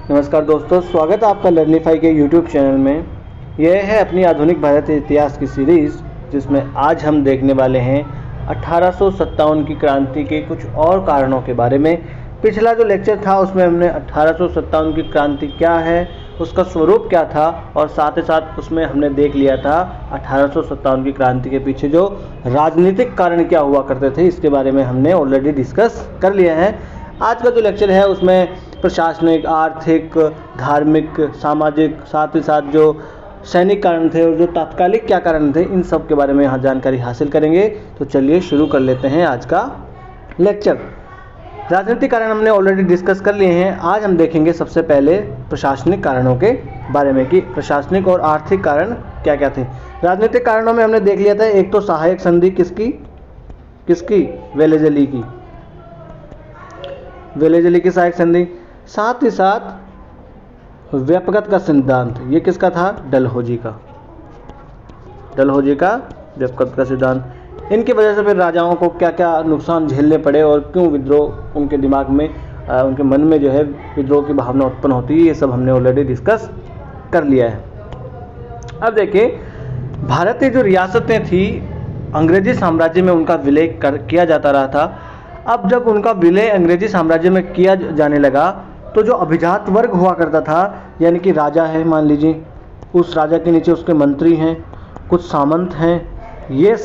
नमस्कार दोस्तों, स्वागत है आपका लर्निफाई के यूट्यूब चैनल में। यह है अपनी आधुनिक भारत इतिहास की सीरीज़, जिसमें आज हम देखने वाले हैं 1857 की क्रांति के कुछ और कारणों के बारे में। पिछला जो लेक्चर था उसमें हमने 1857 की क्रांति क्या है, उसका स्वरूप क्या था, और साथ ही साथ उसमें हमने देख लिया था 1857 की क्रांति के पीछे जो राजनीतिक कारण क्या हुआ करते थे, इसके बारे में हमने ऑलरेडी डिस्कस कर लिया है। आज का जो लेक्चर है उसमें प्रशासनिक, आर्थिक, धार्मिक, सामाजिक, साथ ही साथ जो सैनिक कारण थे और जो तात्कालिक क्या कारण थे, इन सब के बारे में यहाँ जानकारी हासिल करेंगे। तो चलिए शुरू कर लेते हैं आज का लेक्चर। राजनीतिक कारण हमने ऑलरेडी डिस्कस कर लिए हैं। आज हम देखेंगे सबसे पहले प्रशासनिक कारणों के बारे में कि प्रशासनिक और आर्थिक कारण क्या क्या थे। राजनीतिक कारणों में हमने देख लिया था, एक तो सहायक संधि किसकी वेलेजली की सहायक संधि, साथ ही साथ व्यापकता का सिद्धांत। ये किसका था? डलहौजी का व्यापकता का सिद्धांत। इनकी वजह से फिर राजाओं को क्या क्या नुकसान झेलने पड़े और क्यों विद्रोह उनके दिमाग में, उनके मन में जो है विद्रोह की भावना उत्पन्न होती है, ये सब हमने ऑलरेडी डिस्कस कर लिया है। अब देखिए, भारतीय जो रियासतें थी, अंग्रेजी साम्राज्य में उनका विलय किया जाता रहा था। अब जब उनका विलय अंग्रेजी साम्राज्य में किया जाने लगा तो जो अभिजात वर्ग हुआ करता था, यानी कि राजा है, मान लीजिए, उस राजा के नीचे उसके मंत्री हैं, कुछ सामंत हैं, ये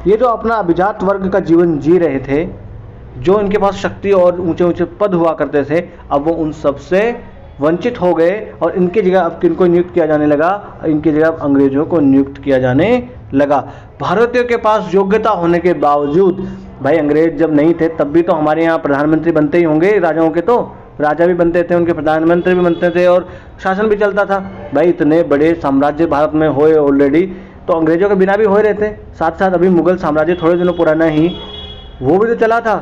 जो अपना अभिजात वर्ग का जीवन जी रहे थे, जो इनके पास शक्ति और ऊंचे ऊंचे पद हुआ करते थे, अब वो उन सब से वंचित हो गए और इनकी जगह अब किनको नियुक्त किया जाने लगा? इनकी जगह अब अंग्रेजों को नियुक्त किया जाने लगा। भारतीयों के पास योग्यता होने के बावजूद, भाई अंग्रेज जब नहीं थे तब भी तो हमारे यहाँ प्रधानमंत्री बनते ही होंगे राजाओं के, तो राजा भी बनते थे, उनके प्रधानमंत्री भी बनते थे और शासन भी चलता था। भाई इतने बड़े साम्राज्य भारत में होए ऑलरेडी, तो अंग्रेजों के बिना भी हो रहे थे। साथ साथ अभी मुगल साम्राज्य थोड़े दिनों पुराना ही वो भी तो चला था,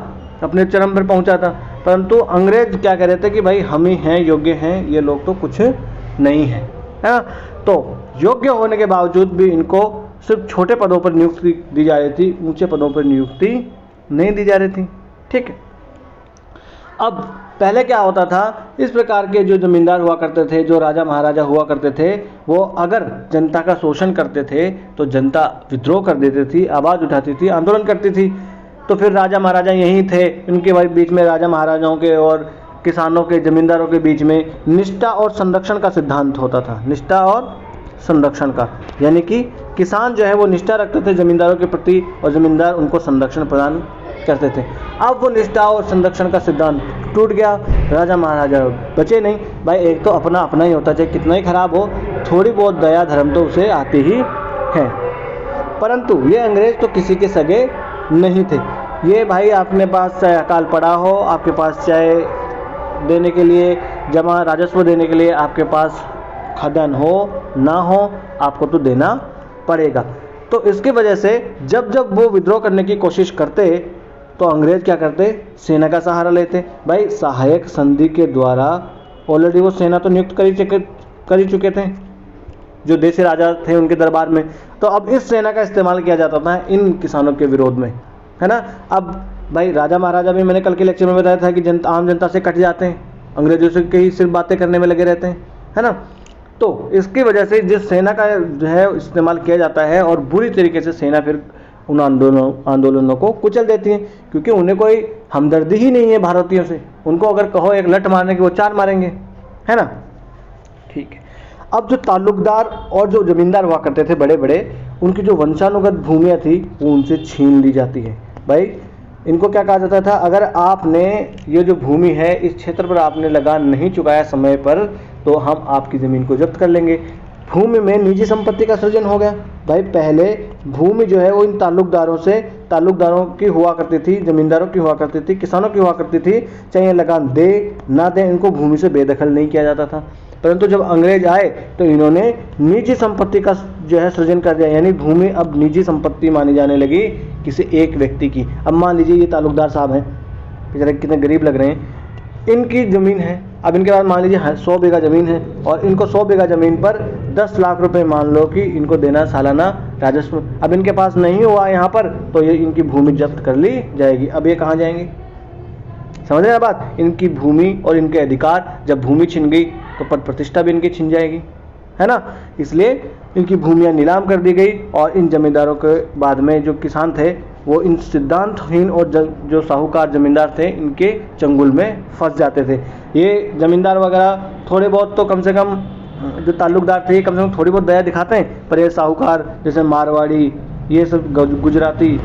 अपने चरम पर पहुंचा था, परंतु अंग्रेज क्या कह रहे थे कि भाई हम ही हैं, योग्य हैं, ये लोग तो कुछ नहीं है, है ना। तो योग्य होने के बावजूद भी इनको सिर्फ छोटे पदों पर नियुक्ति दी जा रही थी, ऊंचे पदों पर नियुक्ति नहीं दी जा रही थी। ठीक है। अब पहले क्या होता था, इस प्रकार के जो जमींदार हुआ करते थे, जो राजा महाराजा हुआ करते थे, वो अगर जनता का शोषण करते थे तो जनता विद्रोह कर देती थी, आवाज़ उठाती थी, आंदोलन करती थी। तो फिर राजा महाराजा यही थे, इनके बीच में, राजा महाराजाओं के और किसानों के, जमींदारों के बीच में निष्ठा और संरक्षण का सिद्धांत होता था। निष्ठा और संरक्षण का, यानी कि किसान जो है वो निष्ठा रखते थे जमींदारों के प्रति और जमींदार उनको संरक्षण प्रदान करते थे। अब वो निष्ठा और संरक्षण का सिद्धांत टूट गया, राजा महाराजा बचे नहीं। भाई एक तो अपना अपना ही होता, चाहे कितना ही खराब हो, थोड़ी बहुत दया धर्म तो उसे आती ही है। परंतु ये अंग्रेज तो किसी के सगे नहीं थे। ये भाई अपने पास चाहे अकाल पड़ा हो, आपके पास चाहे देने के लिए, जमा राजस्व देने के लिए आपके पास खदान हो ना हो, आपको तो देना पड़ेगा। तो इसकी वजह से जब जब वो विद्रोह करने की कोशिश करते तो अंग्रेज क्या करते? सेना का सहारा लेते। भाई सहायक संधि के द्वारा ऑलरेडी वो सेना तो नियुक्त कर ही चुके थे, जो देशी राजा थे उनके दरबार में। तो अब इस सेना का इस्तेमाल किया जाता था इन किसानों के विरोध में, है ना। अब भाई राजा महाराजा भी, मैंने कल के लेक्चर में बताया था कि आम जनता से कट जाते हैं, अंग्रेजों से कई सिर्फ बातें करने में लगे रहते हैं, है ना। तो इसकी वजह से जिस सेना का जो है इस्तेमाल किया जाता है और बुरी तरीके से सेना फिर उन आंदोलनों को कुचल देती है, क्योंकि उन्हें कोई हमदर्दी ही नहीं है भारतीयों से। उनको अगर कहो एक लठ मारने की, वो 4 मारेंगे, है ना। ठीक है। अब जो ताल्लुकदार और जो जमींदार हुआ करते थे बड़े बड़े, उनकी जो वंशानुगत भूमियाँ थी वो उनसे छीन ली जाती है। भाई इनको क्या कहा जाता था, अगर आपने ये जो भूमि है इस क्षेत्र पर आपने लगान नहीं चुकाया समय पर, तो हम आपकी ज़मीन को जब्त कर लेंगे। भूमि में निजी संपत्ति का सृजन हो गया। भाई पहले भूमि जो है वो इन ताल्लुकदारों की हुआ करती थी, जमींदारों की हुआ करती थी, किसानों की हुआ करती थी, चाहे लगान दे ना दे, इनको भूमि से बेदखल नहीं किया जाता था। परंतु जब अंग्रेज आए तो इन्होंने निजी संपत्ति का जो है सृजन कर दिया, यानी भूमि अब निजी संपत्ति मानी जाने लगी किसी एक व्यक्ति की। अब मान लीजिए ये ताल्लुकदार साहब हैं, बेचारे कितने गरीब लग रहे हैं, इनकी ज़मीन है, अब इनके पास मान लीजिए 100 बीघा ज़मीन है और इनको 100 बीघा ज़मीन पर 10 लाख रुपए मान लो कि इनको देना सालाना राजस्व। अब इनके पास नहीं हुआ यहाँ पर, तो ये इनकी भूमि जब्त कर ली जाएगी। अब ये कहाँ जाएंगे? समझ रहे हैं बात? इनकी भूमि और इनके अधिकार, जब भूमि छिन गई तो पद प्रतिष्ठा भी इनकी छिन जाएगी, है ना। इसलिए इनकी भूमियां नीलाम कर दी गई और इन जमींदारों के बाद में जो किसान थे वो इन सिद्धांतहीन और जो साहूकार जमींदार थे इनके चंगुल में फंस जाते थे। ये जमींदार वगैरह थोड़े बहुत तो कम से कम, जो ताल्लुकदार थे कम से कम थोड़ी बहुत दया दिखाते हैं, पर ये साहूकार जैसे मारवाड़ी, ये सब गुजराती,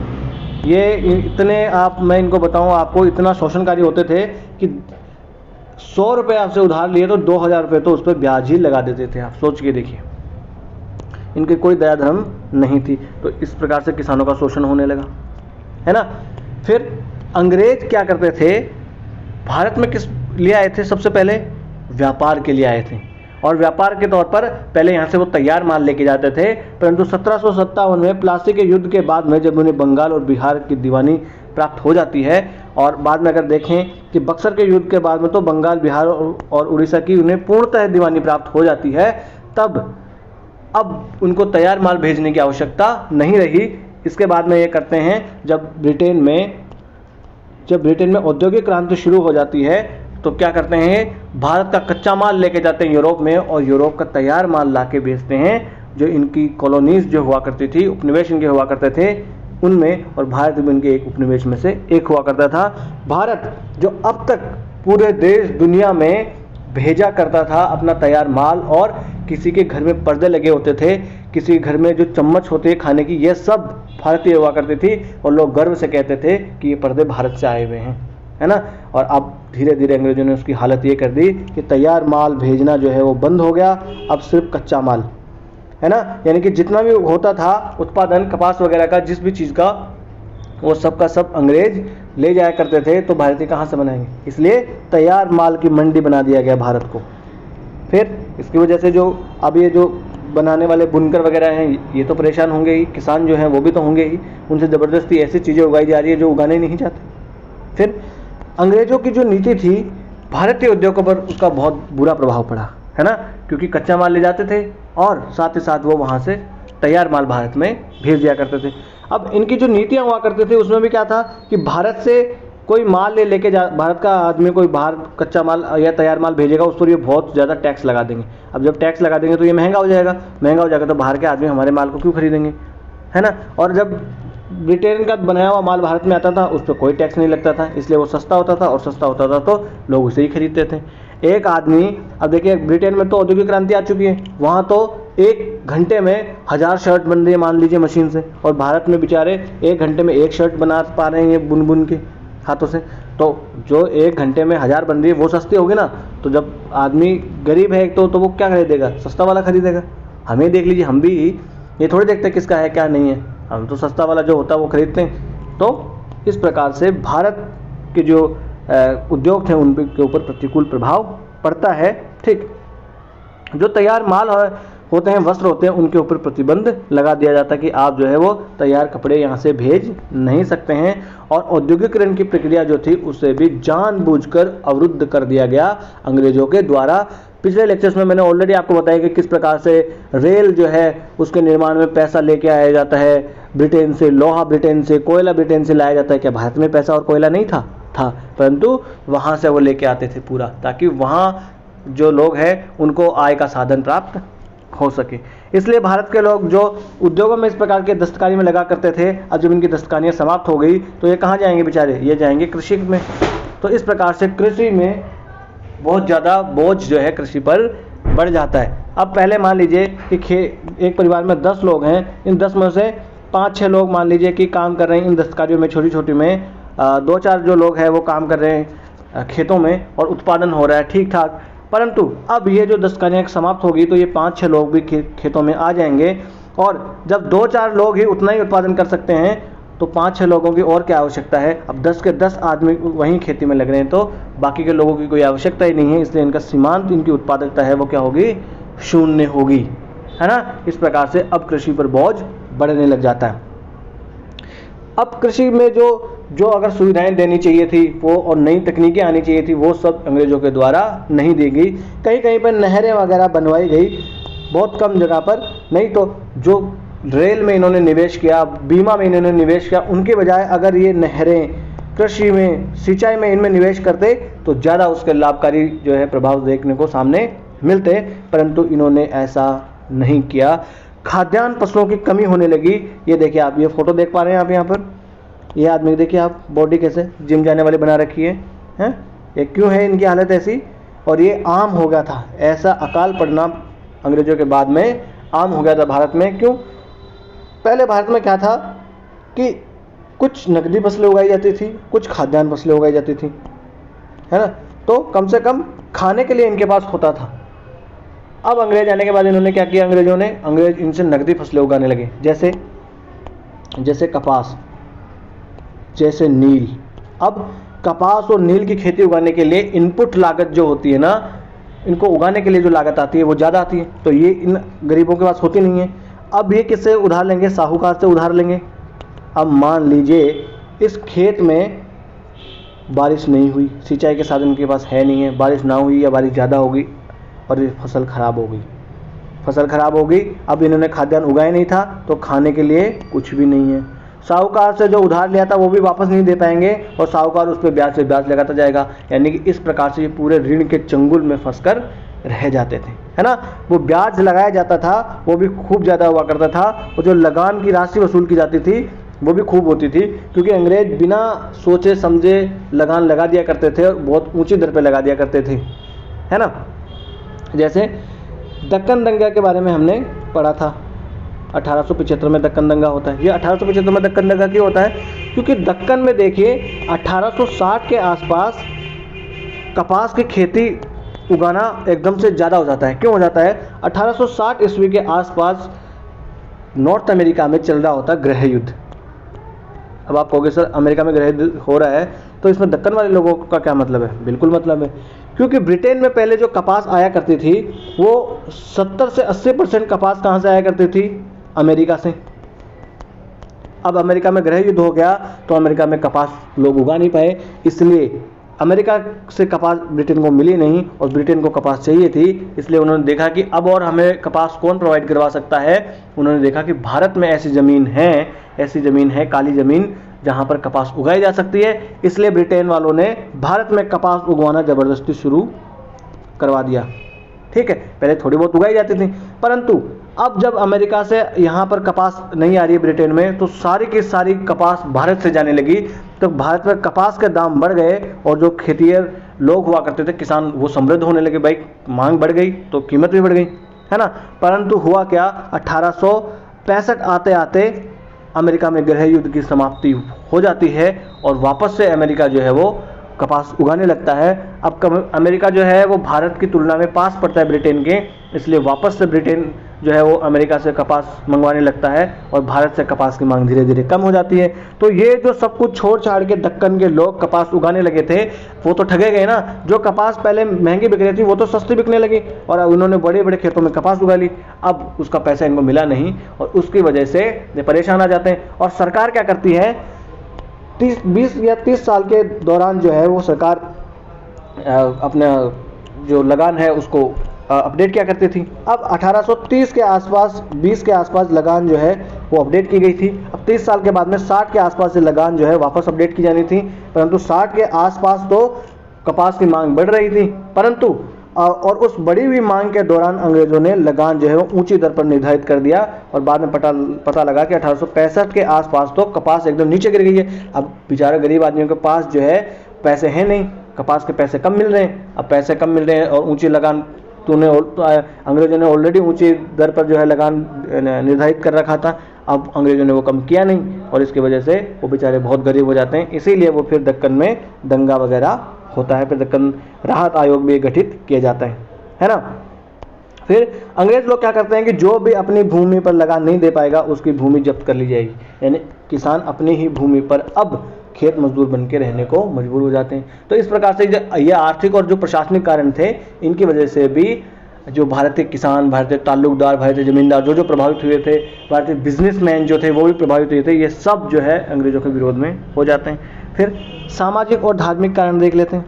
ये इतने, मैं इनको बताऊं आपको, इतना शोषणकारी होते थे कि 100 रुपये आपसे उधार लिए तो 2000 रुपये तो उस पर ब्याज ही लगा देते थे। आप सोच के देखिए, इनके कोई दया धर्म नहीं थी। तो इस प्रकार से किसानों का शोषण होने लगा, है ना। फिर अंग्रेज क्या करते थे, भारत में किस लिए आए थे? सबसे पहले व्यापार के लिए आए थे, और व्यापार के तौर पर पहले यहाँ से वो तैयार माल लेके जाते थे। परंतु 1757 में प्लासी के युद्ध के बाद में जब उन्हें बंगाल और बिहार की दीवानी प्राप्त हो जाती है, और बाद में अगर देखें कि बक्सर के युद्ध के बाद में तो बंगाल, बिहार और उड़ीसा की उन्हें पूर्णतः दीवानी प्राप्त हो जाती है, तब अब उनको तैयार माल भेजने की आवश्यकता नहीं रही। इसके बाद में ये करते हैं, जब ब्रिटेन में औद्योगिक क्रांति शुरू हो जाती है तो क्या करते हैं, भारत का कच्चा माल लेके जाते हैं यूरोप में, और यूरोप का तैयार माल लाके बेचते हैं जो इनकी कॉलोनीज जो हुआ करती थी, उपनिवेश इनके हुआ करते थे उनमें, और भारत भी उनके एक उपनिवेश में से एक हुआ करता था। भारत जो अब तक पूरे देश दुनिया में भेजा करता था अपना तैयार माल, और किसी के घर में पर्दे लगे होते थे, किसी के घर में जो चम्मच होते हैं खाने की, ये सब भारतीय हुआ करती थी, और लोग गर्व से कहते थे कि ये पर्दे भारत से आए हुए हैं, है ना। और अब धीरे धीरे अंग्रेजों ने उसकी हालत ये कर दी कि तैयार माल भेजना जो है वो बंद हो गया, अब सिर्फ कच्चा माल, है ना। यानी कि जितना भी होता था उत्पादन कपास वगैरह का, जिस भी चीज़ का, वो सब का सब अंग्रेज ले जाया करते थे, तो भारतीय कहाँ से बनाएंगे, इसलिए तैयार माल की मंडी बना दिया गया भारत को। फिर इसकी वजह से जो अब ये जो बनाने वाले बुनकर वगैरह हैं ये तो परेशान होंगे ही, किसान जो हैं वो भी तो होंगे ही, उनसे ज़बरदस्ती ऐसी चीज़ें उगाई जा रही है जो उगाने नहीं चाहते। फिर अंग्रेजों की जो नीति थी भारतीय उद्योगों पर उसका बहुत बुरा प्रभाव पड़ा, है ना, क्योंकि कच्चा माल ले जाते थे और साथ ही साथ वो वहाँ से तैयार माल भारत में भेज दिया करते थे। अब इनकी जो नीतियाँ हुआ करते थे उसमें भी क्या था कि भारत से कोई माल लेके जा, भारत का आदमी कोई बाहर कच्चा माल या तैयार माल भेजेगा उस पर ये बहुत ज़्यादा टैक्स लगा देंगे। अब जब टैक्स लगा देंगे तो ये महंगा हो जाएगा, तो बाहर के आदमी हमारे माल को क्यों खरीदेंगे, है ना। और जब ब्रिटेन का बनाया हुआ माल भारत में आता था उस पर कोई टैक्स नहीं लगता था, इसलिए वो सस्ता होता था, और सस्ता होता था तो लोग उसे ही खरीदते थे। एक आदमी, अब देखिए ब्रिटेन में तो औद्योगिक क्रांति आ चुकी है, वहाँ तो 1 घंटे में 1000 शर्ट बन रही है मान लीजिए मशीन से, और भारत में बेचारे 1 घंटे में 1 शर्ट बना पा रहे हैं बुन बुन के हाथों से। तो जो 1 घंटे में 1000 बन रही है वो सस्ती होगी ना, तो जब आदमी गरीब है एक तो वो क्या खरीदेगा, सस्ता वाला खरीदेगा। हमें देख लीजिए, हम भी ये थोड़ी देखते किसका है क्या नहीं है, हम तो सस्ता वाला जो होता है वो खरीदते हैं। तो इस प्रकार से भारत के जो उद्योग थे उनके ऊपर प्रतिकूल प्रभाव पड़ता है। ठीक, जो तैयार माल होते हैं, वस्त्र होते हैं, उनके ऊपर प्रतिबंध लगा दिया जाता है कि आप जो है वो तैयार कपड़े यहाँ से भेज नहीं सकते हैं, और औद्योगिकरण की प्रक्रिया जो थी उसे भी जानबूझकर अवरुद्ध कर दिया गया अंग्रेजों के द्वारा। पिछले लेक्चर्स में मैंने ऑलरेडी आपको बताया कि किस प्रकार से रेल जो है उसके निर्माण में पैसा लेके आया जाता है ब्रिटेन से, लोहा ब्रिटेन से, कोयला ब्रिटेन से लाया जाता है। क्या भारत में पैसा और कोयला नहीं था, परंतु वहाँ से वो लेके आते थे पूरा, ताकि वहाँ जो लोग हैं उनको आय का साधन प्राप्त हो सके। इसलिए भारत के लोग जो उद्योगों में इस प्रकार के दस्तकारी में लगा करते थे, अब जब इनकी दस्तकारियाँ समाप्त हो गई तो ये कहाँ जाएंगे बेचारे, ये जाएंगे कृषि में। तो इस प्रकार से कृषि में बहुत ज़्यादा बोझ जो है कृषि पर बढ़ जाता है। अब पहले मान लीजिए कि एक परिवार में 10 लोग हैं, इन 10 में से 5-6 लोग मान लीजिए कि काम कर रहे हैं इन दस्तकारियों में, छोटी छोटी में 2-4 जो लोग हैं वो काम कर रहे हैं खेतों में, और उत्पादन हो रहा है ठीक ठाक। परंतु अब ये जो दस्तकारियाँ समाप्त होगी तो ये 5-6 लोग भी खेतों में आ जाएंगे, और जब 2-4 लोग ही उतना ही उत्पादन कर सकते हैं तो 5-6 लोगों की और क्या आवश्यकता है। अब 10 के 10 आदमी वहीं खेती में लग रहे हैं तो बाकी के लोगों की कोई आवश्यकता ही नहीं है, इसलिए इनका सीमांत, इनकी उत्पादकता है वो क्या होगी, शून्य होगी, है ना। इस प्रकार से अब कृषि पर बोझ बढ़ने लग जाता है। अब कृषि में जो अगर सुविधाएं देनी चाहिए थी वो, और नई तकनीकें आनी चाहिए थी, वो सब अंग्रेजों के द्वारा नहीं दी गई। कहीं कहीं पर नहरें वगैरह बनवाई गई, बहुत कम जगह पर, नहीं तो जो रेल में इन्होंने निवेश किया, बीमा में इन्होंने निवेश किया, उनके बजाय अगर ये नहरें कृषि में, सिंचाई में, इनमें निवेश करते तो ज़्यादा उसके लाभकारी जो है प्रभाव देखने को सामने मिलते, परंतु इन्होंने ऐसा नहीं किया। खाद्यान्न फसलों की कमी होने लगी। ये देखिए आप, ये फोटो देख पा रहे हैं आप यहाँ पर, ये आदमी देखिए आप, बॉडी कैसे जिम जाने वाली बना रखी है, हैं? ये क्यों है इनकी हालत ऐसी? और ये आम हो गया था, ऐसा अकाल पड़ना अंग्रेजों के बाद में आम हो गया था भारत में। क्यों? पहले भारत में क्या था कि कुछ नकदी फसलें उगाई जाती थी, कुछ खाद्यान्न फसलें उगाई जाती थी, है ना, तो कम से कम खाने के लिए इनके पास होता था। अब अंग्रेज आने के बाद इन्होंने क्या किया, अंग्रेज इनसे नकदी फसलें उगाने लगे, जैसे कपास, जैसे नील। अब कपास और नील की खेती उगाने के लिए इनपुट लागत जो होती है ना, इनको उगाने के लिए जो लागत आती है वो ज़्यादा आती है, तो ये इन गरीबों के पास होती नहीं है। अब ये किससे उधार लेंगे? साहूकार से उधार लेंगे। अब मान लीजिए इस खेत में बारिश नहीं हुई, सिंचाई के साधन इनके पास है नहीं है, बारिश ना हुई या बारिश ज़्यादा होगी और ये फसल खराब हो गई। अब इन्होंने खाद्यान्न उगाया नहीं था तो खाने के लिए कुछ भी नहीं है। साहूकार से जो उधार लिया था वो भी वापस नहीं दे पाएंगे और साहूकार उस पर ब्याज से ब्याज लगाता जाएगा। यानी कि इस प्रकार से ये पूरे ऋण के चंगुल में फंसकर रह जाते थे, है ना। वो ब्याज लगाया जाता था वो भी खूब ज़्यादा हुआ करता था, और जो लगान की राशि वसूल की जाती थी वो भी खूब होती थी, क्योंकि अंग्रेज बिना सोचे समझे लगान लगा दिया करते थे और बहुत ऊंची दर पे लगा दिया करते थे, है ना। जैसे दक्कन दंगा के बारे में हमने पढ़ा था, 1875 में दक्कन दंगा होता है। ये 1875 में दक्कन दंगा क्यों होता है? क्योंकि दक्कन में देखिए 1860 के आसपास कपास की खेती उगाना एकदम से ज़्यादा हो जाता है। क्यों हो जाता है? 1860 ईस्वी के आसपास नॉर्थ अमेरिका में चल रहा होता है गृह युद्ध। अब आप कहोगे सर अमेरिका में गृह युद्ध हो रहा है तो इसमें दक्कन वाले लोगों का क्या मतलब है? बिल्कुल मतलब है, क्योंकि ब्रिटेन में पहले जो कपास आया करती थी वो 70 से 80% कपास कहाँ से आया करती थी? अमेरिका से। अब अमेरिका में गृह युद्ध हो गया तो अमेरिका में कपास लोग उगा नहीं पाए, इसलिए अमेरिका से कपास ब्रिटेन को मिली नहीं और ब्रिटेन को कपास चाहिए थी। इसलिए उन्होंने देखा कि अब और हमें कपास कौन प्रोवाइड करवा सकता है। उन्होंने देखा कि भारत में ऐसी ज़मीन है काली ज़मीन जहाँ पर कपास उगाई जा सकती है, इसलिए ब्रिटेन वालों ने भारत में कपास उगवाना ज़बरदस्ती शुरू करवा दिया। ठीक है, पहले थोड़ी बहुत उगाई जाती थी, परंतु अब जब अमेरिका से यहाँ पर कपास नहीं आ रही है ब्रिटेन में, तो सारी की सारी कपास भारत से जाने लगी। तो भारत में कपास के दाम बढ़ गए और जो खेतिहर लोग हुआ करते थे, किसान, वो समृद्ध होने लगे। भाई मांग बढ़ गई तो कीमत भी बढ़ गई, है ना। परंतु हुआ क्या, 1865 आते आते अमेरिका में गृह युद्ध की समाप्ति हो जाती है और वापस से अमेरिका जो है वो कपास उगाने लगता है। अब अमेरिका जो है वो भारत की तुलना में पास पड़ता है ब्रिटेन के, इसलिए वापस से ब्रिटेन जो है वो अमेरिका से कपास मंगवाने लगता है और भारत से कपास की मांग धीरे धीरे कम हो जाती है। तो ये जो सब कुछ छोड़ छाड़ के दक्कन के लोग कपास उगाने लगे थे वो तो ठगे गए ना। जो कपास पहले महंगी बिक रही थी वो तो सस्ती बिकने लगी और अब उन्होंने बड़े बड़े खेतों में कपास उगा ली। अब उसका पैसा इनको मिला नहीं और उसकी वजह से ये परेशान आ जाते हैं। और सरकार क्या करती है, 20 या 30 साल के दौरान जो है वो सरकार अपना जो लगान है उसको अपडेट क्या करती थी। अब 1830 के आसपास, 20 के आसपास लगान जो है वो अपडेट की गई थी। अब 30 साल के बाद में 60 के आसपास से लगान जो है वापस अपडेट की जानी थी, परंतु 60 के आसपास तो कपास की मांग बढ़ रही थी। परंतु और उस बढ़ी हुई मांग के दौरान अंग्रेजों ने लगान जो है वो ऊंची दर पर निर्धारित कर दिया और बाद में पता लगा कि 1865 के आसपास तो कपास एकदम नीचे गिर गई है। अब बेचारे गरीब आदमियों के पास जो है पैसे हैं नहीं, कपास के पैसे कम मिल रहे हैं। अब पैसे कम मिल रहे हैं और ऊंची लगान अंग्रेजों ने ऑलरेडी ऊंची दर पर जो है लगान निर्धारित कर रखा था, अब अंग्रेजों ने वो कम किया नहीं और इसकी वजह से वो बेचारे बहुत गरीब हो जाते हैं। इसीलिए वो फिर दक्कन में दंगा वगैरह होता है, फिर दक्कन राहत आयोग भी गठित किया जाता है ना। फिर अंग्रेज लोग क्या करते हैं कि जो भी अपनी भूमि पर लगान नहीं दे पाएगा उसकी भूमि जब्त कर ली जाएगी, यानी किसान अपनी ही भूमि पर अब खेत मजदूर बन के रहने को मजबूर हो जाते हैं। तो इस प्रकार से ये आर्थिक और जो प्रशासनिक कारण थे, इनकी वजह से भी जो भारतीय किसान, भारतीय ताल्लुकदार, भारतीय जमींदार जो प्रभावित हुए थे, भारतीय बिजनेसमैन जो थे वो भी प्रभावित हुए थे। ये सब जो है अंग्रेजों के विरोध में हो जाते हैं। फिर सामाजिक और धार्मिक कारण देख लेते हैं।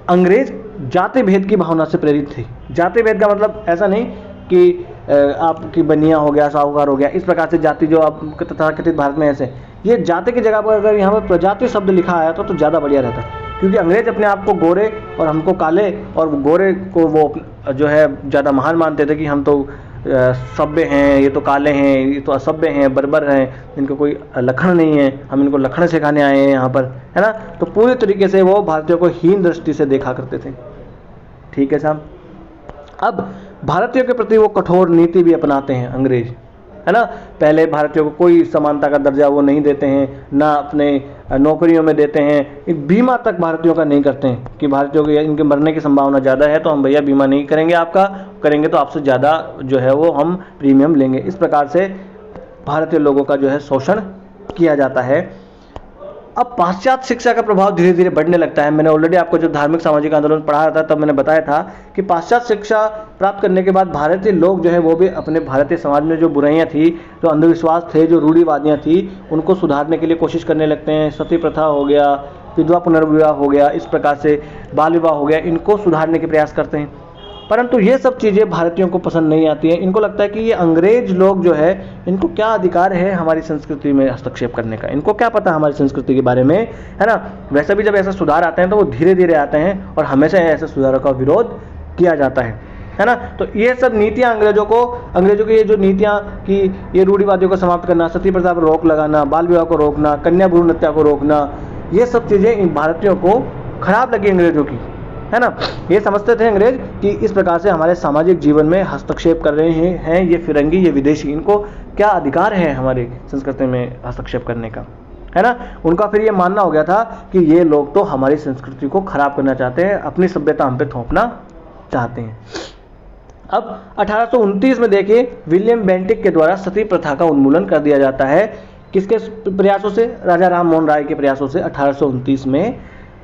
अंग्रेज जाति भेद की भावना से प्रेरित थे। जाति भेद का मतलब ऐसा नहीं कि आपकी बनिया हो गया, साहूकार हो गया, इस प्रकार से जाति जो आप तथाकथित भारत में ऐसे, ये जाति की जगह पर अगर यहाँ पर प्रजाति शब्द लिखा आया तो ज़्यादा बढ़िया रहता, क्योंकि अंग्रेज अपने आप को गोरे और हमको काले, और गोरे को वो जो है ज़्यादा महान मानते थे कि हम तो सभ्य हैं, ये तो काले हैं, ये तो असभ्य हैं, बर्बर हैं, इनको कोई लक्षण नहीं है, हम इनको लक्षण सिखाने आए हैं यहाँ पर, है ना। तो पूरी तरीके से वो भारतीयों को हीन दृष्टि से देखा करते थे। ठीक है साहब। अब भारतीयों के प्रति वो कठोर नीति भी अपनाते हैं अंग्रेज, है ना। पहले भारतीयों को कोई समानता का दर्जा वो नहीं देते हैं, ना अपने नौकरियों में देते हैं, एक बीमा तक भारतीयों का नहीं करते हैं कि भारतीयों को इनके मरने की संभावना ज़्यादा है तो हम भैया बीमा नहीं करेंगे आपका, करेंगे तो आपसे ज़्यादा जो है वो हम प्रीमियम लेंगे। इस प्रकार से भारतीय लोगों का जो है शोषण किया जाता है। अब पाश्चात्य शिक्षा का प्रभाव धीरे धीरे बढ़ने लगता है। मैंने ऑलरेडी आपको जब धार्मिक सामाजिक आंदोलन पढ़ा रहा था तब मैंने बताया था कि पाश्चात्य शिक्षा प्राप्त करने के बाद भारतीय लोग जो है वो भी अपने भारतीय समाज में जो बुराइयां थी, जो अंधविश्वास थे, जो रूढ़िवादियां थी, उनको सुधारने के लिए कोशिश करने लगते हैं। सती प्रथा हो गया, विधवा पुनर्विवाह हो गया, इस प्रकार से बाल विवाह हो गया, इनको सुधारने के प्रयास करते हैं। परंतु ये सब चीज़ें भारतीयों को पसंद नहीं आती हैं। इनको लगता है कि ये अंग्रेज लोग जो है, इनको क्या अधिकार है हमारी संस्कृति में हस्तक्षेप करने का, इनको क्या पता हमारी संस्कृति के बारे में, है ना। वैसे भी जब ऐसा सुधार आते हैं तो वो धीरे धीरे आते हैं और हमेशा ऐसे सुधारों का विरोध किया जाता है ना। तो ये सब नीतियाँ अंग्रेजों की ये जो नीतियाँ कि ये रूढ़िवादियों को समाप्त करना, सती प्रथा पर रोक लगाना, बाल विवाह को रोकना, कन्या भ्रूण हत्या को रोकना, ये सब चीज़ें इन भारतीयों को खराब लगी अंग्रेजों की, है ना। ये समझते थे अंग्रेज कि इस प्रकार से हमारे सामाजिक जीवन में हस्तक्षेप कर रहे हैं ये फिरंगी, ये विदेशी, इनको क्या अधिकार है हमारी संस्कृति में हस्तक्षेप करने का, है ना। उनका फिर ये मानना हो गया था कि ये लोग तो हमारी संस्कृति को खराब करना चाहते हैं, अपनी सभ्यता हम पे थोपना चाहते हैं। अब 1829 में देखिए विलियम बेंटिक के द्वारा सती प्रथा का उन्मूलन कर दिया जाता है। किसके प्रयासों से? राजा राम मोहन राय के प्रयासों से 1829 में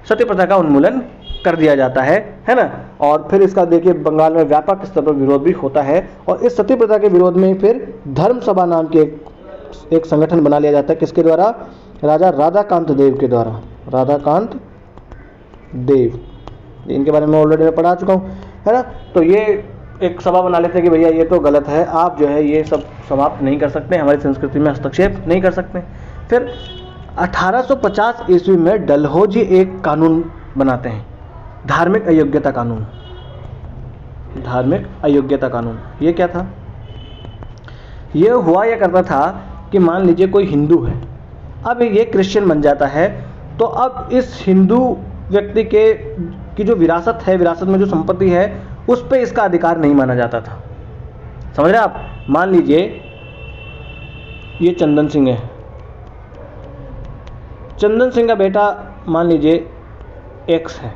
सती प्रथा का उन्मूलन कर दिया जाता है ना। और फिर इसका देखिए बंगाल में व्यापक स्तर पर विरोध भी होता है, और इस सती प्रथा के विरोध में फिर धर्म सभा नाम के एक संगठन बना लिया जाता है। किसके द्वारा? राजा राधाकांत देव के द्वारा। राधाकांत देव, इनके बारे में ऑलरेडी मैं पढ़ा चुका हूँ, है ना। तो ये एक सभा बना लेते हैं कि भैया ये तो गलत है, आप जो है ये सब समाप्त नहीं कर सकते, हमारी संस्कृति में हस्तक्षेप नहीं कर सकते। फिर 1850 ईस्वी में डलहौजी एक कानून बनाते हैं, धार्मिक अयोग्यता कानून। धार्मिक अयोग्यता कानून ये क्या था? ये हुआ यह करता था कि मान लीजिए कोई हिंदू है, अब ये क्रिश्चियन बन जाता है, तो अब इस हिंदू व्यक्ति की जो विरासत है, विरासत में जो संपत्ति है, उस पर इसका अधिकार नहीं माना जाता था। समझ रहे आप? मान लीजिए ये चंदन सिंह है, चंदन सिंह का बेटा मान लीजिए एक्स है।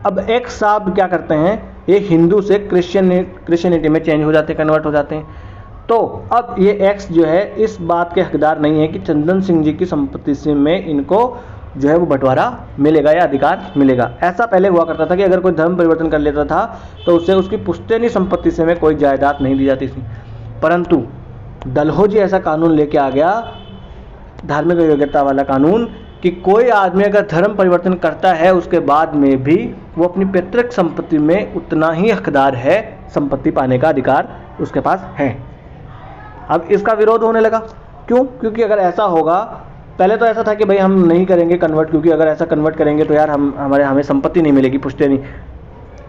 अब एक्स साहब क्या करते हैं, ये हिंदू से क्रिश्चियनिटी में चेंज हो जाते हैं, कन्वर्ट हो जाते हैं। तो अब ये एक्स जो है इस बात के हकदार नहीं है कि चंदन सिंह जी की संपत्ति से में इनको जो है वो बंटवारा मिलेगा या अधिकार मिलेगा। ऐसा पहले हुआ करता था कि अगर कोई धर्म परिवर्तन कर लेता था तो उससे उसकी पुश्तैनी संपत्ति से में कोई जायदाद नहीं दी जाती थी। परंतु डलहौजी ऐसा कानून लेके आ गया, धार्मिक अयोग्यता वाला कानून, कि कोई आदमी अगर धर्म परिवर्तन करता है उसके बाद में भी वो अपनी पैतृक संपत्ति में उतना ही हकदार है, संपत्ति पाने का अधिकार उसके पास है। अब इसका विरोध होने लगा। क्यों? क्योंकि अगर ऐसा होगा, पहले तो ऐसा था कि भाई हम नहीं करेंगे कन्वर्ट, क्योंकि अगर ऐसा कन्वर्ट करेंगे तो यार हमें संपत्ति नहीं मिलेगी, पुश्तैनी।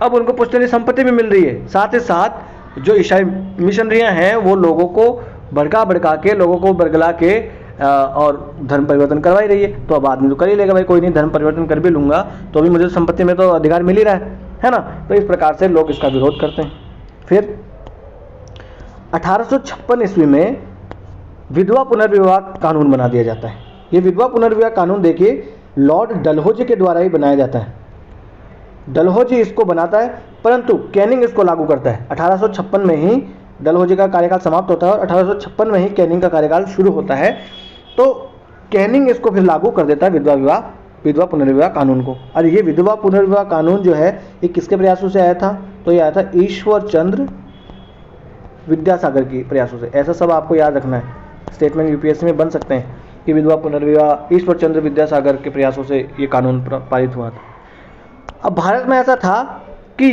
अब उनको पुश्तैनी संपत्ति भी मिल रही है। साथ ही साथ जो ईसाई मिशनरियाँ हैं वो लोगों को भड़का के, लोगों को बरगला के और धर्म परिवर्तन करवा ही रही है। तो अब आदमी तो कर ही लेगा, भाई कोई नहीं, धर्म परिवर्तन कर भी लूँगा तो भी मुझे संपत्ति में तो अधिकार मिल ही रहा है ना। तो इस प्रकार से लोग इसका विरोध करते हैं। फिर 1856 ईस्वी में विधवा पुनर्विवाह कानून बना दिया जाता है। ये विधवा पुनर्विवाह कानून देखिए लॉर्ड डलहौजी के द्वारा ही बनाया जाता है। डलहौजी इसको बनाता है, परंतु कैनिंग इसको लागू करता है। 1856 में ही डलहौजी का कार्यकाल समाप्त होता है और 1856 में ही कैनिंग का कार्यकाल शुरू होता है। तो कैनिंग इसको फिर लागू कर देता है विधवा पुनर्विवाह कानून को। और ये विधवा पुनर्विवाह कानून जो है ये किसके प्रयासों से आया था? तो ये आया था ईश्वर चंद्र विद्यासागर की प्रयासों से। ऐसा सब आपको याद रखना है, स्टेटमेंट यूपीएससी में बन सकते हैं कि विधवा पुनर्विवाह ईश्वर चंद्र विद्यासागर के प्रयासों से ये कानून पारित हुआ था। अब भारत में ऐसा था कि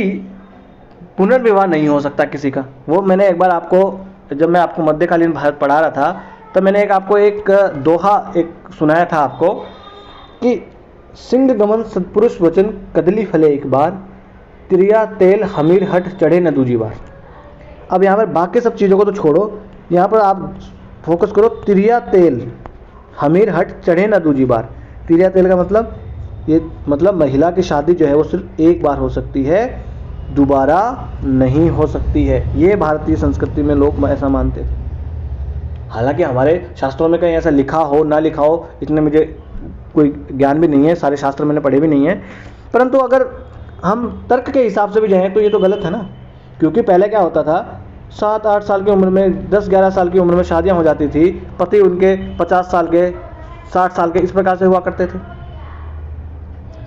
पुनर्विवाह नहीं हो सकता किसी का। वो मैंने एक बार आपको, जब मैं आपको मध्यकालीन भारत पढ़ा रहा था, तब मैंने आपको एक दोहा एक सुनाया था आपको कि सिंह गमन सत्पुरुष वचन कदली फले एक बार, तिरिया तेल हमीर हट चढ़े न दूजी बार। अब यहाँ पर बाकी सब चीज़ों को तो छोड़ो, यहाँ पर आप फोकस करो, तिरिया तेल हमीर हट चढ़े न दूजी बार। तिरिया तेल का मतलब, ये मतलब महिला की शादी जो है वो सिर्फ एक बार हो सकती है, दोबारा नहीं हो सकती है। ये भारतीय संस्कृति में लोग ऐसा मानते थे। हालांकि हमारे शास्त्रों में कहीं ऐसा लिखा हो ना लिखा हो, इतने मुझे कोई ज्ञान भी नहीं है, सारे शास्त्र मैंने पढ़े भी नहीं है, परंतु अगर हम तर्क के हिसाब से भी जाएं तो ये तो गलत है ना। क्योंकि पहले क्या होता था, 7-8 साल की उम्र में, 10-11 साल की उम्र में शादियां हो जाती थी, पति उनके 50 साल के, 60 साल के, इस प्रकार से हुआ करते थे।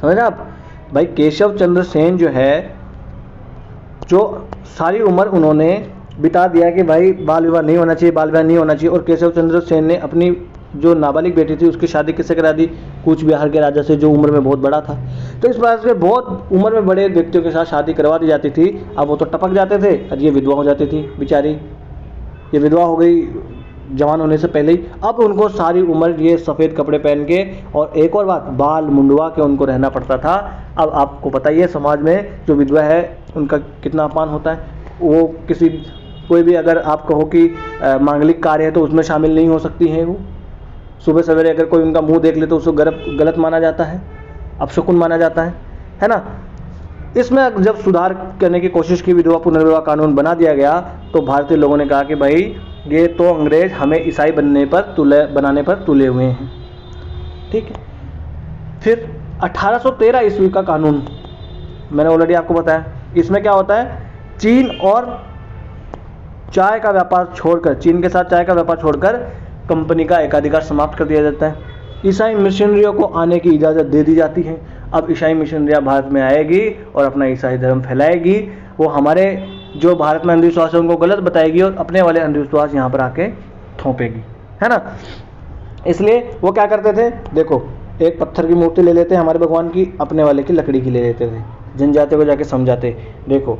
समझ रहे आप भाई? केशव चंद्र सेन जो है, जो सारी उम्र उन्होंने बिता दिया कि भाई बाल विवाह नहीं होना चाहिए, बाल विवाह नहीं होना चाहिए, और केशव चंद्र सेन ने अपनी जो नाबालिग बेटी थी उसकी शादी किससे करा दी? कूच बिहार के राजा से, जो उम्र में बहुत बड़ा था। तो इस प्रकार से बहुत उम्र में बड़े व्यक्तियों के साथ शादी करवा दी जाती थी। अब वो तो टपक जाते थे और ये विधवा हो जाती थी बेचारी, ये विधवा हो गई जवान होने से पहले ही। अब उनको सारी उम्र ये सफ़ेद कपड़े पहन के, और एक और बात, बाल मुंडवा के उनको रहना पड़ता था। अब आपको पता ही है समाज में जो विधवा है उनका कितना अपमान होता है। वो किसी, कोई भी अगर आप कहो कि मांगलिक कार्य है तो उसमें शामिल नहीं हो सकती हैं। वो सुबह सवेरे अगर कोई उनका मुंह देख ले तो उसको गलत माना जाता है, अपशकुन माना जाता है ना। इसमें जब सुधार करने की कोशिश की, विधवा पुनर्विवाह कानून बना दिया गया, तो भारतीय लोगों ने कहा कि भाई ये तो अंग्रेज हमें ईसाई बनाने पर तुले हुए हैं। ठीक है। फिर 1813 ईस्वी का कानून मैंने ऑलरेडी आपको बताया। इसमें क्या होता है, चीन और चाय का व्यापार छोड़कर, चीन के साथ चाय का व्यापार छोड़कर कंपनी का एकाधिकार समाप्त कर दिया जाता है। ईसाई मिशनरियों को आने की इजाज़त दे दी जाती है। अब ईसाई मिशनरियाँ भारत में आएगी और अपना ईसाई धर्म फैलाएगी। वो हमारे जो भारत में अंधविश्वास है उनको गलत बताएगी और अपने वाले अंधविश्वास यहाँ पर आके थोपेगी, है ना। इसलिए वो क्या करते थे, देखो एक पत्थर की मूर्ति ले लेते हैं हमारे भगवान की, अपने वाले की लकड़ी की ले लेते थे, जनजाति को जाके समझाते, देखो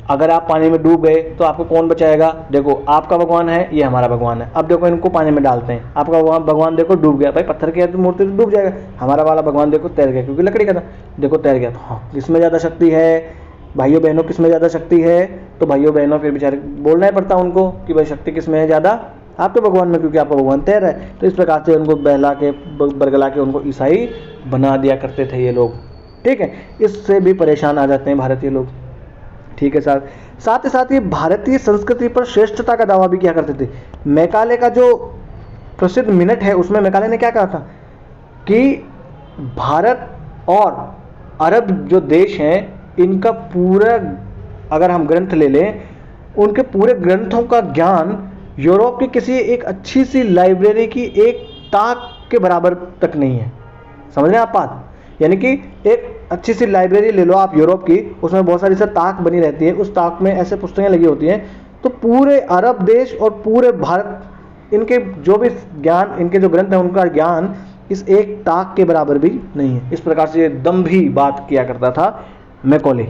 अगर आप पानी में डूब गए तो आपको कौन बचाएगा? देखो आपका भगवान है, ये हमारा भगवान है। अब देखो इनको पानी में डालते हैं, आपका भगवान देखो डूब गया, भाई पत्थर की मूर्ति तो डूब जाएगा, हमारा वाला भगवान देखो तैर गया क्योंकि लकड़ी का था, देखो तैर गया। तो हाँ, किसमें ज़्यादा शक्ति है भाइयों बहनों, किसमें ज़्यादा शक्ति है? तो भाइयों बहनों फिर बेचारे बोलना ही पड़ता उनको कि भाई शक्ति किसमें है ज़्यादा? आपके भगवान में, क्योंकि आपका भगवान तैर है। तो इस प्रकार से उनको बहला के बरगला के उनको ईसाई बना दिया करते थे ये लोग। ठीक है, इससे भी परेशान आ जाते हैं भारतीय लोग। ठीक है सर, साथ ही साथ ये भारतीय संस्कृति पर श्रेष्ठता का दावा भी किया करते थे। मैकाले का जो प्रसिद्ध मिनट है उसमें मैकाले ने क्या कहा था कि भारत और अरब जो देश हैं इनका पूरा, अगर हम ग्रंथ ले लें, उनके पूरे ग्रंथों का ज्ञान यूरोप की किसी एक अच्छी सी लाइब्रेरी की एक ताक के बराबर तक नहीं है। समझ रहे हैं आप बात? यानी कि एक अच्छी सी लाइब्रेरी ले लो आप यूरोप की, उसमें बहुत सारी से ताक बनी रहती है, उस ताक में ऐसे पुस्तकें लगी होती हैं, तो पूरे अरब देश और पूरे भारत, इनके जो भी ज्ञान, इनके जो ग्रंथ हैं उनका ज्ञान इस एक ताक के बराबर भी नहीं है। इस प्रकार से ये दंभी बात किया करता था मैकॉले,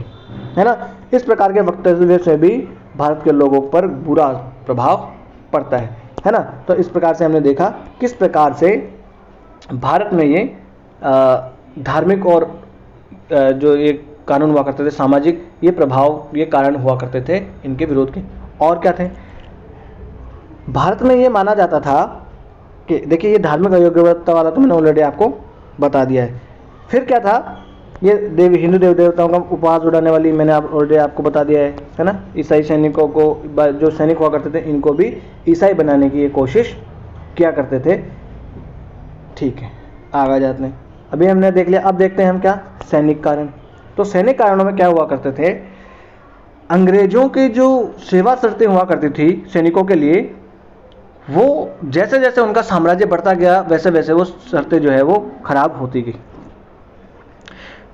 है ना। इस प्रकार के वक्तव्य से भी भारत के लोगों पर बुरा प्रभाव पड़ता है ना। तो इस प्रकार से हमने देखा किस प्रकार से भारत में ये धार्मिक और जो ये कानून हुआ करते थे, सामाजिक ये प्रभाव, ये कारण हुआ करते थे इनके विरोध के। और क्या थे, भारत में ये माना जाता था कि देखिए ये धार्मिक अयोग्यता वाला तो मैंने ऑलरेडी आपको बता दिया है। फिर क्या था, ये हिंदू देव देवताओं का उपहास उड़ाने वाली मैंने ऑलरेडी आपको बता दिया है ना। ईसाई सैनिकों को, जो सैनिक हुआ करते थे, इनको भी ईसाई बनाने की ये कोशिश किया करते थे। ठीक है, आगे जाते हैं। अभी हमने देख लिया, अब देखते हैं हम क्या, सैनिक कारण। तो सैनिक कारणों में क्या हुआ करते थे, अंग्रेजों की जो सेवा शर्तें हुआ करती थी सैनिकों के लिए, वो जैसे जैसे उनका साम्राज्य बढ़ता गया वैसे वैसे वो शर्तें जो है वो खराब होती गई।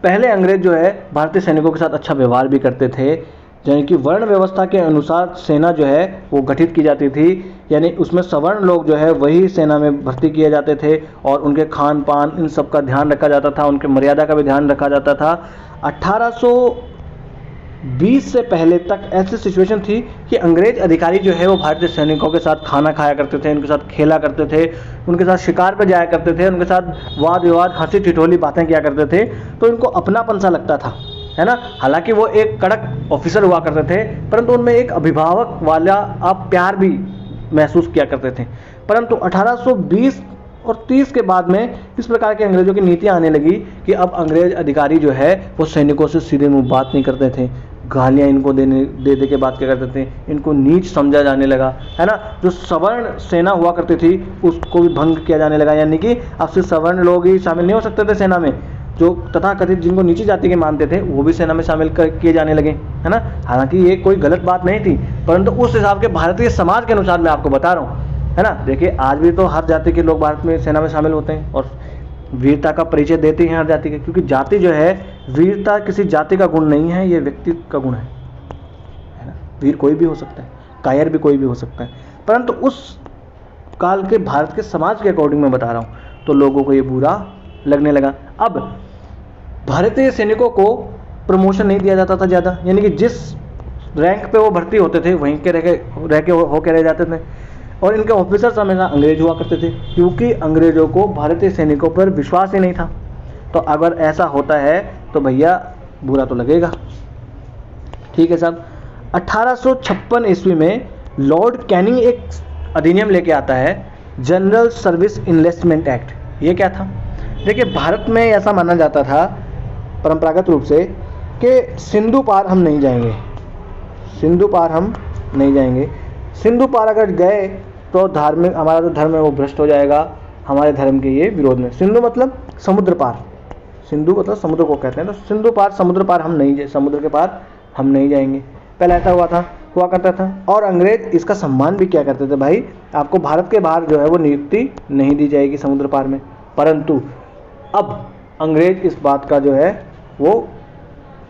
पहले अंग्रेज जो है भारतीय सैनिकों के साथ अच्छा व्यवहार भी करते थे, यानी कि वर्ण व्यवस्था के अनुसार सेना जो है वो गठित की जाती थी, यानी उसमें सवर्ण लोग जो है वही सेना में भर्ती किए जाते थे और उनके खान पान इन सब का ध्यान रखा जाता था, उनके मर्यादा का भी ध्यान रखा जाता था। 1920 से पहले तक ऐसी सिचुएशन थी कि अंग्रेज अधिकारी जो है वो भारतीय सैनिकों के साथ खाना खाया करते थे, उनके साथ खेला करते थे, उनके साथ शिकार पर जाया करते थे, उनके साथ वाद विवाद हंसी ठिठोली बातें किया करते थे। तो इनको अपनापन सा लगता था, है ना। हालांकि वो एक कड़क ऑफिसर हुआ करते थे, परंतु उनमें एक अभिभावक वाला आप प्यार भी महसूस किया करते थे। परंतु 1820 और 30 के बाद में इस प्रकार के अंग्रेजों की नीतियां आने लगी कि अब अंग्रेज अधिकारी जो है वो सैनिकों से सीधे मुंह बात नहीं करते थे, गालियां इनको दे दे के बात क्या करते थे, इनको नीच समझा जाने लगा, है ना। जो सवर्ण सेना हुआ करती थी उसको भी भंग किया जाने लगा, यानी कि अब सिर्फ सवर्ण लोग ही शामिल नहीं हो सकते थे सेना में, जो तथाकथित जिनको नीची जाति के मानते थे वो भी सेना में शामिल किए जाने लगे, है ना। हालांकि ये कोई गलत बात नहीं थी, परंतु उस हिसाब के भारतीय समाज के अनुसार मैं आपको बता रहा हूँ, है ना। देखिए आज भी तो हर जाति के लोग भारत में सेना में शामिल होते हैं और वीरता का परिचय देते हैं हर जाति के, क्योंकि जाति जो है, वीरता किसी जाति का गुण नहीं है, ये व्यक्ति का गुण है ना। वीर कोई भी हो सकता है, कायर भी कोई भी हो सकता है, परंतु उस काल के भारत के समाज के अकॉर्डिंग मैं बता रहा हूँ, तो लोगों को ये बुरा लगने लगा। अब भारतीय सैनिकों को प्रमोशन नहीं दिया जाता था ज़्यादा, यानी कि जिस रैंक पे वो भर्ती होते थे वहीं के रह जाते थे, और इनके ऑफिसर्स हमेशा अंग्रेज हुआ करते थे, क्योंकि अंग्रेजों को भारतीय सैनिकों पर विश्वास ही नहीं था। तो अगर ऐसा होता है तो भैया बुरा तो लगेगा, ठीक है साहब। 1856 ईस्वी में लॉर्ड कैनिंग एक अधिनियम लेके आता है, जनरल सर्विस इनलिस्टमेंट एक्ट। ये क्या था? देखिए भारत में ऐसा माना जाता था परंपरागत रूप से कि सिंधु पार हम नहीं जाएंगे, सिंधु पार हम नहीं जाएंगे, सिंधु पार अगर गए तो धार्मिक हमारा जो धर्म है वो भ्रष्ट हो जाएगा, हमारे धर्म के ये विरोध में। सिंधु मतलब समुद्र पार, सिंधु मतलब समुद्र को कहते हैं, तो सिंधु पार समुद्र पार हम नहीं, समुद्र के पार हम नहीं जाएंगे। पहले ऐसा हुआ करता था, और अंग्रेज इसका सम्मान भी किया करते थे, भाई आपको भारत के बाहर जो है वो नियुक्ति नहीं दी जाएगी समुद्र पार में। परंतु अब अंग्रेज इस बात का जो है वो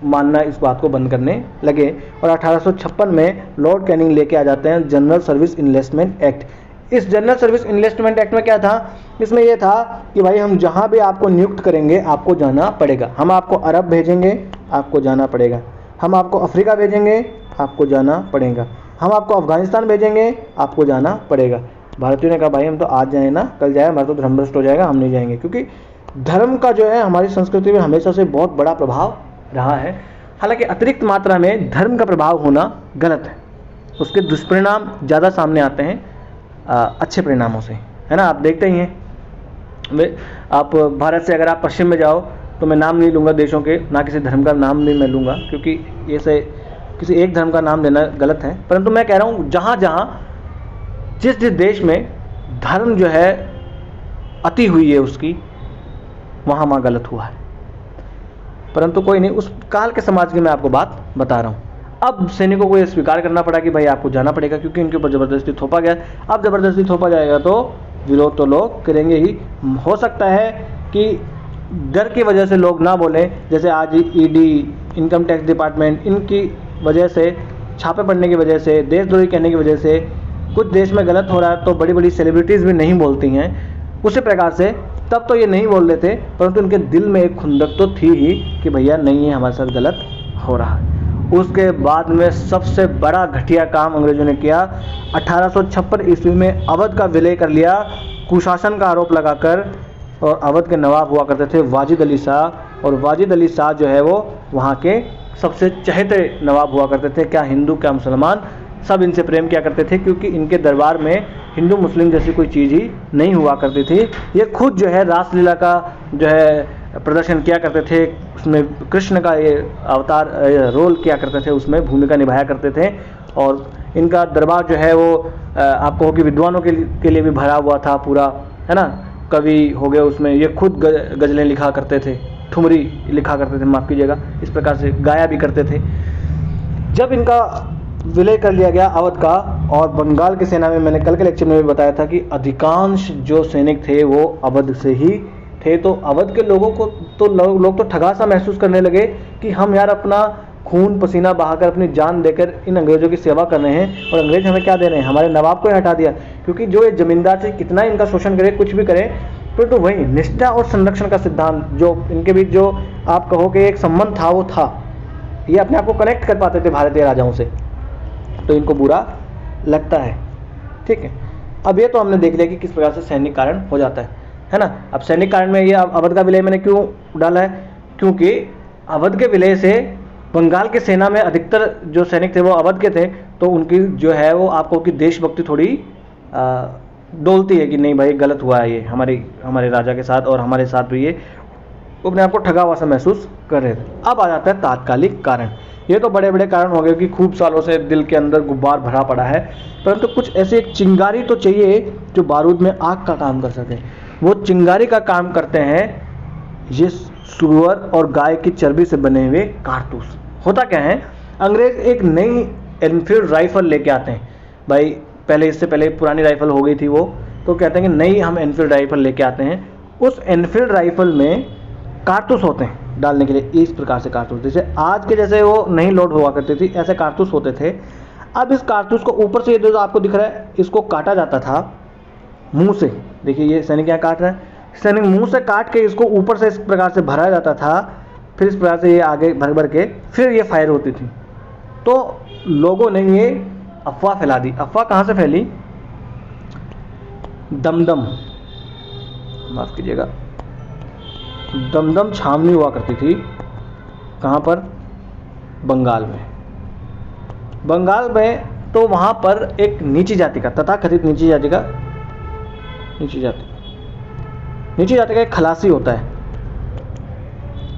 मानना, इस बात को बंद करने लगे, और 1856 में लॉर्ड कैनिंग लेके आ जाते हैं जनरल सर्विस इनलिस्टमेंट एक्ट। इस जनरल सर्विस इनलिस्टमेंट एक्ट में क्या था? इसमें यह था कि भाई हम जहां भी आपको नियुक्त करेंगे आपको जाना पड़ेगा। हम आपको अरब भेजेंगे, आपको जाना पड़ेगा। हम आपको अफ्रीका भेजेंगे, आपको जाना पड़ेगा। हम आपको अफगानिस्तान भेजेंगे, आपको जाना पड़ेगा। भारतीयों ने कहा भाई हम तो आज जाए ना कल जाए, हमारा तो धर्म भ्रष्ट हो जाएगा, हम नहीं जाएंगे, क्योंकि धर्म का जो है हमारी संस्कृति में हमेशा से बहुत बड़ा प्रभाव रहा है। हालांकि अतिरिक्त मात्रा में धर्म का प्रभाव होना गलत है, उसके दुष्परिणाम ज़्यादा सामने आते हैं अच्छे परिणामों से, है ना। आप देखते ही हैं, आप भारत से अगर आप पश्चिम में जाओ तो मैं नाम नहीं लूँगा देशों के, ना किसी धर्म का नाम भी मैं लूँगा, क्योंकि ये से किसी एक धर्म का नाम देना गलत है, परंतु मैं कह रहा हूँ जहाँ जहाँ जिस देश में धर्म जो है अति हुई है उसकी, वहाँ गलत हुआ है। परंतु कोई नहीं, उस काल के समाज की मैं आपको बात बता रहा हूँ। अब सैनिकों को यह स्वीकार करना पड़ा कि भाई आपको जाना पड़ेगा, क्योंकि इनके ऊपर ज़बरदस्ती थोपा गया। अब ज़बरदस्ती थोपा जाएगा तो विरोध तो लोग करेंगे ही। हो सकता है कि डर की वजह से लोग ना बोलें, जैसे आज ईडी, इनकम टैक्स डिपार्टमेंट, इनकी वजह से, छापे पड़ने की वजह से, देशद्रोही कहने की वजह से कुछ देश में गलत हो रहा है तो बड़ी बड़ी सेलिब्रिटीज़ भी नहीं बोलती हैं। उसी प्रकार से तब तो ये नहीं बोल रहे थे, परंतु उनके दिल में एक खुंदक तो थी ही कि भैया नहीं है, हमारे साथ गलत हो रहा है। उसके बाद में सबसे बड़ा घटिया काम अंग्रेजों ने किया, 1856 ईस्वी में अवध का विलय कर लिया कुशासन का आरोप लगाकर। और अवध के नवाब हुआ करते थे वाजिद अली शाह, और वाजिद अली शाह जो है वो वहाँ के सबसे चहेते नवाब हुआ करते थे। क्या हिंदू क्या मुसलमान, सब इनसे प्रेम किया करते थे, क्योंकि इनके दरबार में हिंदू मुस्लिम जैसी कोई चीज़ ही नहीं हुआ करती थी। ये खुद जो है रासलीला का जो है प्रदर्शन किया करते थे, उसमें कृष्ण का ये अवतार रोल किया करते थे, उसमें भूमिका निभाया करते थे। और इनका दरबार जो है वो आपको हो कि विद्वानों के लिए भी भरा हुआ था पूरा, है ना। कवि हो गए उसमें, ये खुद गज़लें लिखा करते थे, ठुमरी लिखा करते थे, माफ़ कीजिएगा, इस प्रकार से गाया भी करते थे। जब इनका विलय कर लिया गया अवध का, और बंगाल की सेना में मैंने कल के लेक्चर में भी बताया था कि अधिकांश जो सैनिक थे वो अवध से ही थे। तो अवध के लोगों को तो लोग तो ठगा सा महसूस करने लगे कि हम यार अपना खून पसीना बहाकर, अपनी जान देकर इन अंग्रेज़ों की सेवा कर रहे हैं, और अंग्रेज हमें क्या दे रहे हैं, हमारे नवाब को ही हटा दिया। क्योंकि जो ये जमींदार से कितना इनका शोषण करे, कुछ भी करें, तो वही निष्ठा और संरक्षण का सिद्धांत जो इनके बीच जो आप कहो कि एक संबंध था वो था, ये अपने आप को कनेक्ट कर पाते थे भारतीय राजाओं से, तो इनको बुरा लगता है। ठीक है, अब ये तो हमने देख लिया कि किस प्रकार से सैनिक कारण हो जाता है ना। अब सैनिक कारण में ये अवध का विलय मैंने क्यों डाला है, क्योंकि अवध के विलय से बंगाल की सेना में अधिकतर जो सैनिक थे वो अवध के थे, तो उनकी जो है वो आपको की देशभक्ति थोड़ी डोलती है कि नहीं भाई गलत हुआ है ये हमारे राजा के साथ और हमारे साथ भी ये अपने आप को ठगा हुआ सा महसूस कर रहे थे। अब आ जाता है तात्कालिक कारण। ये तो बड़े बड़े कारण हो गए कि खूब सालों से दिल के अंदर गुब्बार भरा पड़ा है, परंतु कुछ ऐसे एक चिंगारी तो चाहिए जो बारूद में आग का काम कर सके। वो चिंगारी का काम करते हैं ये सुअर और गाय की चर्बी से बने हुए कारतूस। होता क्या है, अंग्रेज एक नई एनफील्ड राइफल लेके आते हैं भाई, पहले इससे पहले पुरानी राइफल हो गई थी वो, तो कहते हैं कि नई हम एनफील्ड राइफल लेके आते हैं। उस एनफील्ड राइफल में कारतूस होते हैं डालने के लिए, इस प्रकार से कारतूस, जैसे आज के जैसे वो नहीं लोड हुआ करती थी ऐसे कारतूस होते थे। अब इस कारतूस को ऊपर से ये जो आपको दिख रहा है इसको काटा जाता था मुंह से। देखिए ये सैनिक यहाँ काट रहा है, सैनिक मुंह से काट के इसको ऊपर से इस प्रकार से भरा जाता था, फिर इस प्रकार से ये आगे भर भर के फिर ये फायर होती थी। तो लोगों ने ये अफवाह फैला दी। अफवाह कहाँ से फैली, दमदम, माफ कीजिएगा, दमदम छावनी हुआ करती थी। कहाँ पर, बंगाल में। बंगाल में तो वहाँ पर एक नीची जाति का, तथाकथित नीची जाति का एक खलासी होता है,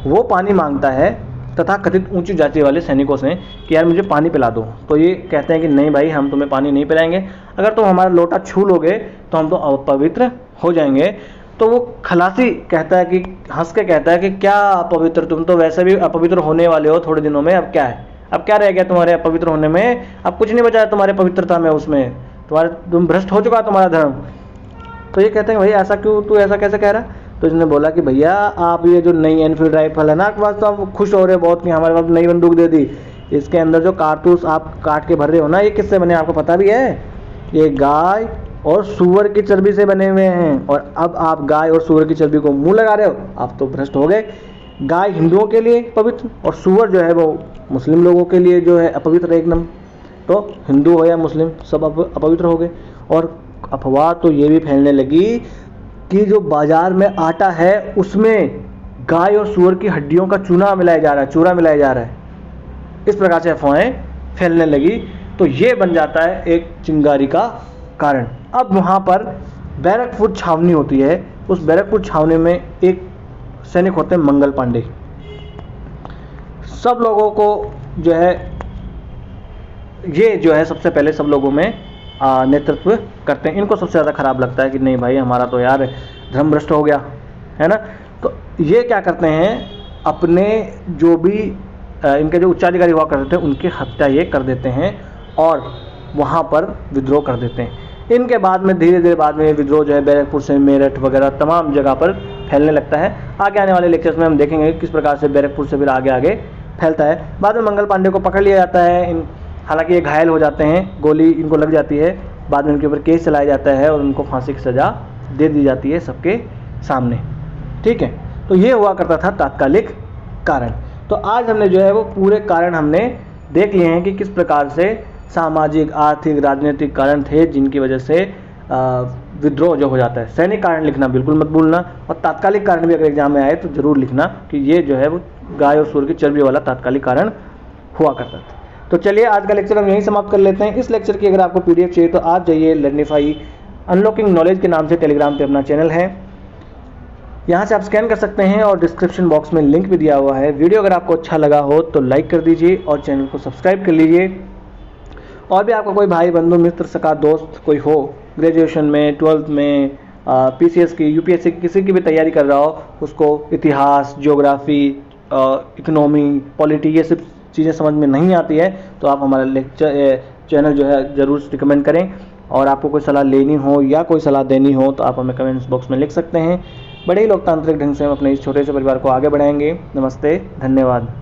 वो पानी मांगता है तथाकथित ऊंची जाति वाले सैनिकों से कि यार मुझे पानी पिला दो। तो ये कहते हैं कि नहीं भाई हम तुम्हें पानी नहीं पिलाएंगे, अगर तुम हमारा लोटा छू लोगे तो हम तो अपवित्र हो जाएंगे। तो वो खलासी कहता है कि हंस के कहता है कि क्या अपवित्र, तुम तो वैसे भी अपवित्र होने वाले हो थोड़े दिनों में, अब क्या है, अब क्या रह गया तुम्हारे अपवित्र होने में, अब कुछ नहीं बचा है तुम्हारे पवित्रता में, उसमें तुम भ्रष्ट हो चुका तुम्हारा धर्म। तो ये कहते हैं भाई ऐसा क्यों, तू ऐसा कैसे कह रहा है। तो इसने बोला कि भैया आप ये जो नई एनफील्ड राइफल है ना आपके पास, तो आप खुश हो रहे हो बहुत कि हमारे पास नई बंदूक दे दी, इसके अंदर जो कारतूस आप काट के भर रहे हो ना ये किससे बने आपको पता भी है, ये गाय और सूअर की चर्बी से बने हुए हैं। और अब आप गाय और सूअर की चर्बी को मुंह लगा रहे हो, आप तो भ्रष्ट हो गए। गाय हिंदुओं के लिए पवित्र और सूअर जो है वो मुस्लिम लोगों के लिए जो है अपवित्र एकदम। तो हिंदू हो या मुस्लिम सब अपवित्र हो गए। और अफवाह तो ये भी फैलने लगी कि जो बाजार में आटा है उसमें गाय और सूअर की हड्डियों का चूरा मिलाया जा रहा है। इस प्रकार से अफवाहें फैलने लगी। तो ये बन जाता है एक चिंगारी का कारण। अब वहाँ पर बैरकपुर छावनी होती है, उस बैरकपुर छावनी में एक सैनिक होते हैं मंगल पांडे। सब लोगों को जो है ये जो है सबसे पहले सब लोगों में नेतृत्व करते हैं। इनको सबसे ज़्यादा खराब लगता है कि नहीं भाई हमारा तो यार धर्म भ्रष्ट हो गया है ना। तो ये क्या करते हैं, अपने जो भी इनके जो उच्चाधिकारी हुआ करते थे उनकी हत्या ये कर देते हैं और वहाँ पर विद्रोह कर देते हैं। इनके बाद में धीरे धीरे बाद में विद्रोह जो है बैरकपुर से मेरठ वगैरह तमाम जगह पर फैलने लगता है। आगे आने वाले लेक्चर्स में हम देखेंगे किस प्रकार से बैरकपुर से फिर आगे आगे फैलता है। बाद में मंगल पांडे को पकड़ लिया जाता है, हालांकि ये घायल हो जाते हैं, गोली इनको लग जाती है, बाद में उनके ऊपर केस चलाया जाता है और उनको फांसी की सज़ा दे दी जाती है सबके सामने। ठीक है, तो ये हुआ करता था तात्कालिक कारण। तो आज हमने जो है वो पूरे कारण हमने देख लिए हैं कि किस प्रकार से सामाजिक, आर्थिक, राजनीतिक कारण थे जिनकी वजह से विद्रोह जो हो जाता है। सैनिक कारण लिखना बिल्कुल मत भूलना, और तात्कालिक कारण भी अगर एग्जाम में आए तो जरूर लिखना कि ये जो है वो गाय और सूअर की चर्बी वाला तात्कालिक कारण हुआ करता था। तो चलिए आज का लेक्चर हम यहीं समाप्त कर लेते हैं। इस लेक्चर की अगर आपको पीडीएफ चाहिए तो आप जाइए लर्निफाई अनलॉकिंग नॉलेज के नाम से टेलीग्राम पे अपना चैनल है, यहाँ से आप स्कैन कर सकते हैं और डिस्क्रिप्शन बॉक्स में लिंक भी दिया हुआ है। वीडियो अगर आपको अच्छा लगा हो तो लाइक कर दीजिए और चैनल को सब्सक्राइब कर लीजिए। और भी आपका कोई भाई बंधु मित्र सका दोस्त कोई हो ग्रेजुएशन में, 12th में, पीसीएस की, यूपीएससी की, किसी की भी तैयारी कर रहा हो, उसको इतिहास, ज्योग्राफी, इकोनॉमी, पॉलिटी ये सब चीज़ें समझ में नहीं आती है तो आप हमारा लेक्चर चैनल जो है ज़रूर रिकमेंड करें। और आपको कोई सलाह लेनी हो या कोई सलाह देनी हो तो आप हमें कमेंट्स बॉक्स में लिख सकते हैं। बड़े ही लोकतांत्रिक ढंग से हम अपने इस छोटे से परिवार को आगे बढ़ाएंगे। नमस्ते, धन्यवाद।